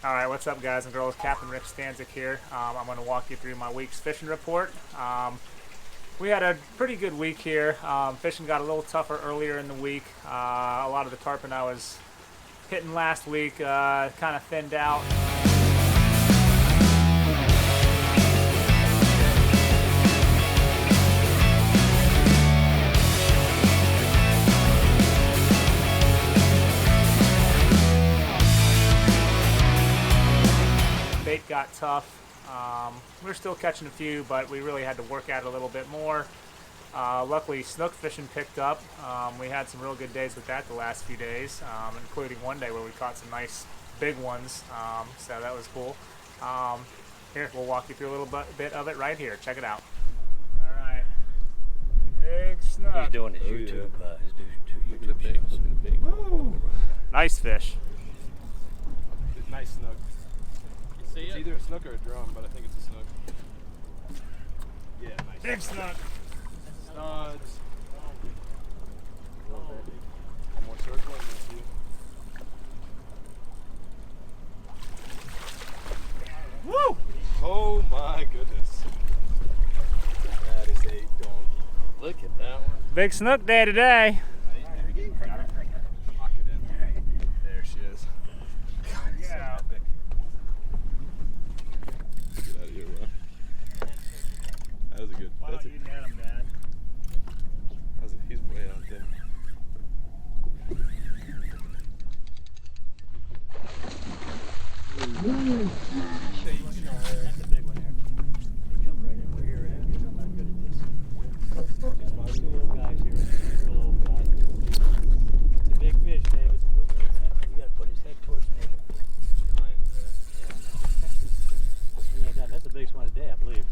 All right, what's up, guys and girls? Captain Rick Stanzik here. I'm going to walk you through my week's fishing report. We had a pretty good week here. Fishing got a little tougher earlier in the week. A lot of the tarpon I was hitting last week kind of thinned out. Bait got tough. We're still catching a few, but we really had to work at it a little bit more. Luckily, snook fishing picked up. We had some real good days with that the last few days, including one day where we caught some nice big ones, so that was cool. Here, we'll walk you through a little bit of it right here. Check it out. All right, big snook. He's doing his YouTube, YouTube shows. Woo. Nice fish. Nice snook. See It's it? either a snook or a drum, but I think it's a snook. Yeah, nice. Big snook. Studs. One more circle and that's you. Woo! Oh my goodness. That is a donkey. Look at that one. Big snook day today. Lock it in. There she is. Yeah. Get out of here, bro. That was a good. Why don't you net him, Dad? He's way out there. That's a big one there. They jump right in where you're at. I'm not good at this. Just my two little guys here. Two little guys. It's a big fish, David. You gotta put his head towards me. Yeah, I know. Yeah, that's the biggest one today, I believe.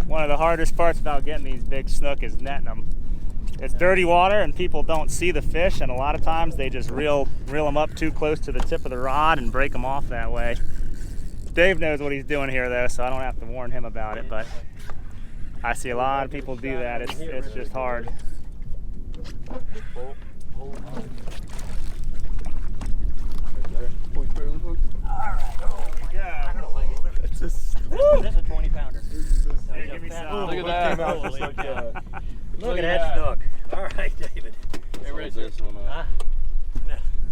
One of the hardest parts about getting these big snook is netting them. It's dirty water and people don't see the fish, and a lot of times they just reel them up too close to the tip of the rod and break them off that way. Dave knows what he's doing here though, so I don't have to warn him about it, but I see a lot of people do that. It's just hard. This is a 20 pounder. Hey, give me some. Look at that. Holy Look cow. at Look at that snook. All right, David. Hey, Rich, there's one. Huh?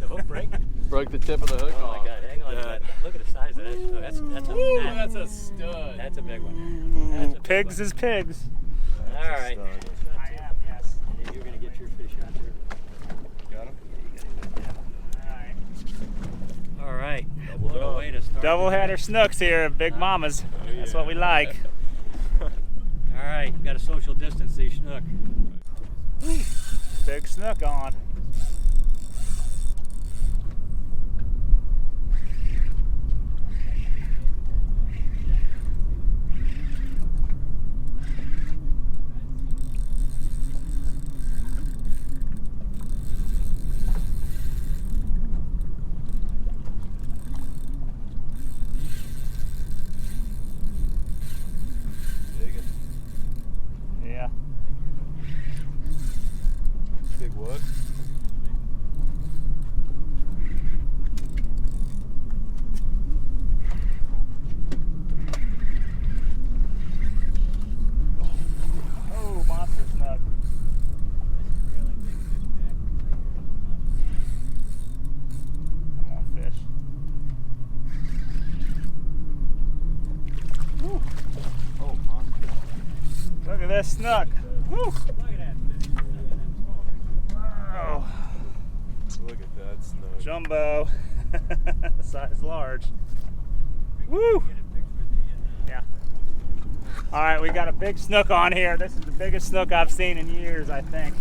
The hook break? Broke the tip of the hook Oh off. my God! Hang on to that. Look at the size of that snook. That's a stud. That's a big one. That's a big Pigs one. is pigs. All right. I am, yes. And you're gonna get your fish out there. Got him? All right. All right. What a way to start. Double header snooks here, big mamas. That's what we like. All right. Got to social distance these snook. Big snook on. Yeah. Big what? Oh, monster snook. Come on, fish. Woo. Oh, monster. Look at this snook. Woo. Look at that fish. Oh, Look at that snook. jumbo. Size large. Woo. Yeah. All right, we got a big snook on here. This is the biggest snook I've seen in years, I think.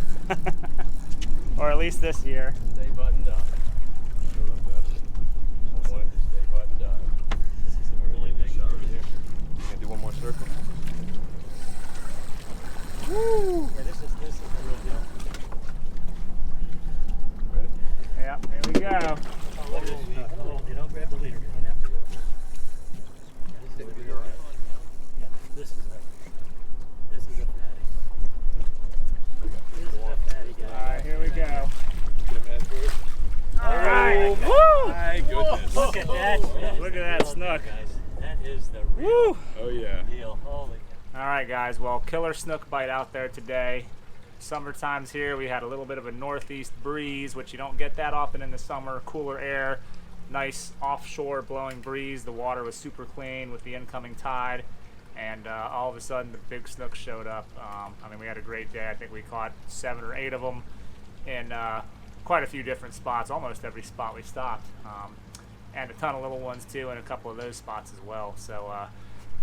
Or at least this year. Stay buttoned up. Stay buttoned up. This is a really big Shot right here. Gonna do one more circle. Woo. Yeah, this is the real deal. Ready? Yeah, here we go. Oh, look at this snook. Oh, you don't grab the leader. You don't have to do it. Yeah, this is a real deal. Yeah, this is a fatty. This is a fatty, guy. All right, here we go. Get him head first. Look at that. Look at that snook. Guys. That is the real Woo! Oh yeah. deal. Holy cow. All right, guys. Well, killer snook bite out there today. Summertime's here. We had a little bit of a northeast breeze, which you don't get that often in the summer. Cooler air, nice offshore blowing breeze. The water was super clean with the incoming tide, and all of a sudden the big snook showed up. I mean, we had a great day. I think we caught 7 or 8 of them in quite a few different spots, almost every spot we stopped, and a ton of little ones too, in a couple of those spots as well. So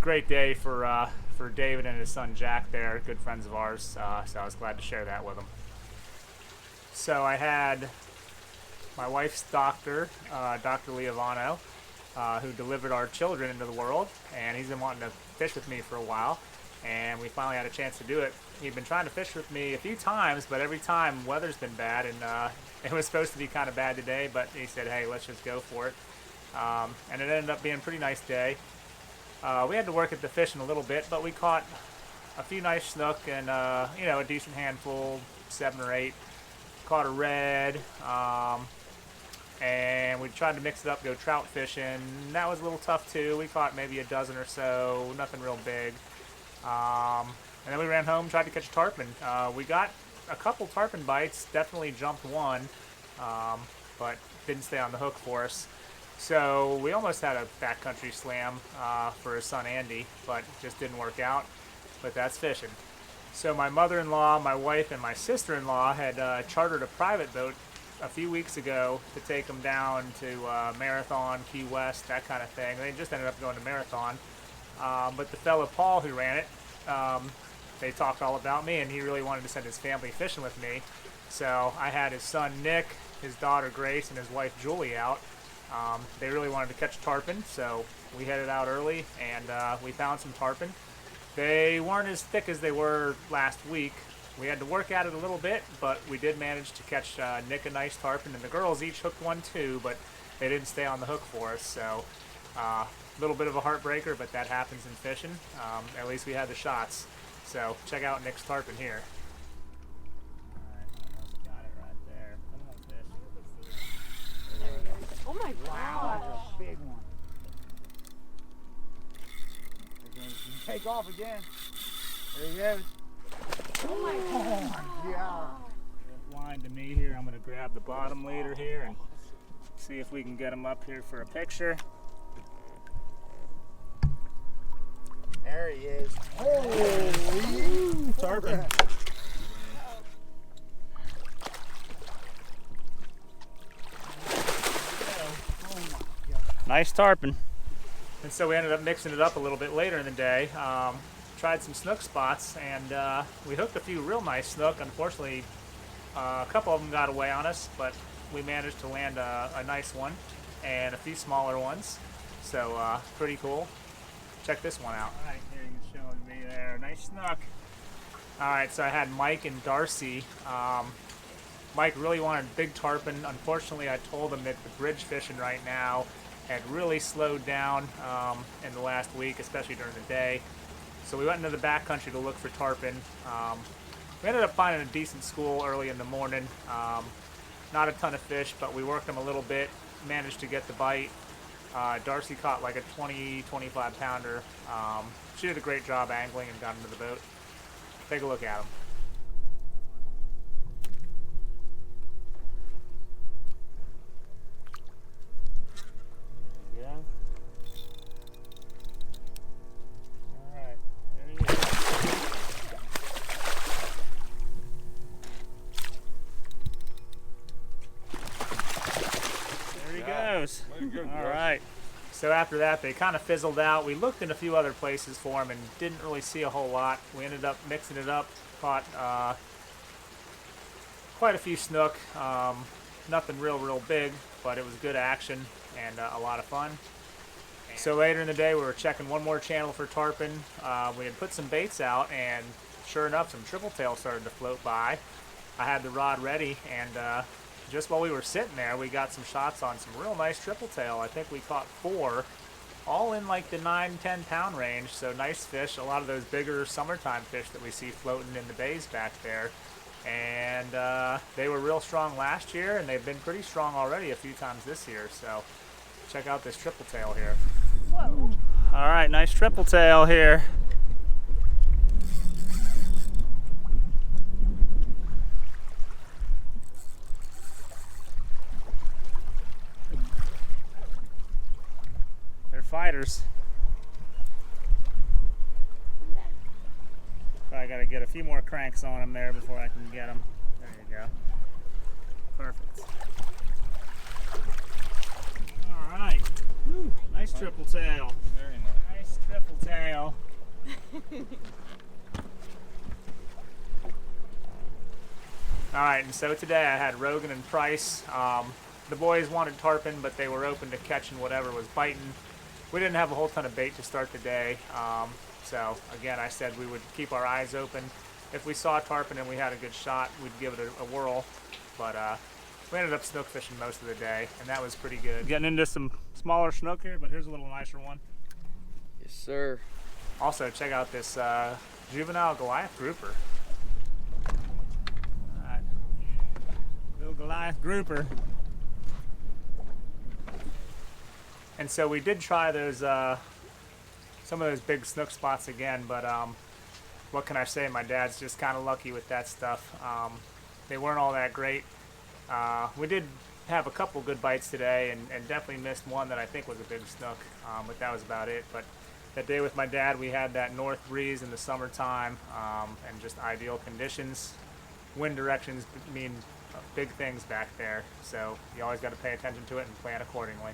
great day for David and his son Jack there, good friends of ours, so I was glad to share that with them. So I had my wife's doctor, Dr. Leovano, who delivered our children into the world, and he's been wanting to fish with me for a while, and we finally had a chance to do it. He'd been trying to fish with me a few times, but every time weather's been bad, and it was supposed to be kind of bad today, but he said, hey, let's just go for it. And it ended up being a pretty nice day. We had to work at the fishing a little bit, but we caught a few nice snook and a decent handful, 7 or 8. Caught a red, and we tried to mix it up, go trout fishing. That was a little tough too. We caught maybe a dozen or so, nothing real big. And then we ran home, tried to catch a tarpon. We got a couple tarpon bites, definitely jumped one, but didn't stay on the hook for us. So we almost had a backcountry slam for his son Andy, but just didn't work out. But that's fishing. So my mother-in-law, my wife, and my sister-in-law had chartered a private boat a few weeks ago to take them down to Marathon, Key West, that kind of thing. They just ended up going to Marathon. But the fellow Paul who ran it, they talked all about me, and he really wanted to send his family fishing with me. So I had his son Nick, his daughter Grace, and his wife Julie out. They really wanted to catch tarpon, so we headed out early, and we found some tarpon. They weren't as thick as they were last week. We had to work at it a little bit, but we did manage to catch Nick a nice tarpon, and the girls each hooked one too, but they didn't stay on the hook for us, so a little bit of a heartbreaker, but that happens in fishing. At least we had the shots. So check out Nick's tarpon here. Alright, almost got it right there. Come on, fish. Oh my Wow, god. that's a big one. Take off again. There he goes. Oh my god. Yeah. Line to me here. I'm going to grab the bottom leader here and see if we can get him up here for a picture. There he is. Holy tarpon. Nice tarpon. And so we ended up mixing it up a little bit later in the day. Tried some snook spots, and we hooked a few real nice snook. Unfortunately, a couple of them got away on us, but we managed to land a nice one and a few smaller ones. So pretty cool. Check this one out. All right, here you're showing me there. Nice snook. All right, so I had Mike and Darcy. Mike really wanted big tarpon. Unfortunately, I told him that the bridge fishing right now had really slowed down in the last week, especially during the day. So we went into the backcountry to look for tarpon. We ended up finding a decent school early in the morning. Not a ton of fish, but we worked them a little bit, managed to get the bite. Darcy caught like a 20-25 pounder. She did a great job angling and got into the boat. Take a look at them. There you go. All right, there he is. There he goes. Way to go, All Josh. right. So after that, they kind of fizzled out. We looked in a few other places for them and didn't really see a whole lot. We ended up mixing it up, caught quite a few snook. Nothing real big, but it was good action and a lot of fun. So later in the day, we were checking one more channel for tarpon. We had put some baits out, and sure enough, some triple tail started to float by. I had the rod ready, and just while we were sitting there, we got some shots on some real nice triple tail. I think we caught 4, all in like the 9-10 pound range. So nice fish, a lot of those bigger summertime fish that we see floating in the bays back there. And they were real strong last year, and they've been pretty strong already a few times this year. So check out this triple tail here. Whoa. All right, nice triple tail here. They're fighters. Probably got to get a few more cranks on them there before I can get them. There you go. Perfect. All right. Woo, nice triple tail. Very nice. Nice triple tail. All right, and so today I had Rogan and Price. The boys wanted tarpon, but they were open to catching whatever was biting. We didn't have a whole ton of bait to start the day, so again, I said we would keep our eyes open. If we saw tarpon and we had a good shot, we'd give it a whirl. But we ended up snook fishing most of the day, and that was pretty good. Getting into some smaller snook here, but here's a little nicer one. Yes, sir. Also, check out this juvenile Goliath grouper. Alright. Little Goliath grouper. And so we did try those, some of those big snook spots again, but what can I say? My dad's just kind of lucky with that stuff. They weren't all that great. We did have a couple good bites today, and definitely missed one that I think was a big snook, but that was about it. But that day with my dad, we had that north breeze in the summertime, and just ideal conditions. Wind directions mean big things back there, so you always got to pay attention to it and plan accordingly.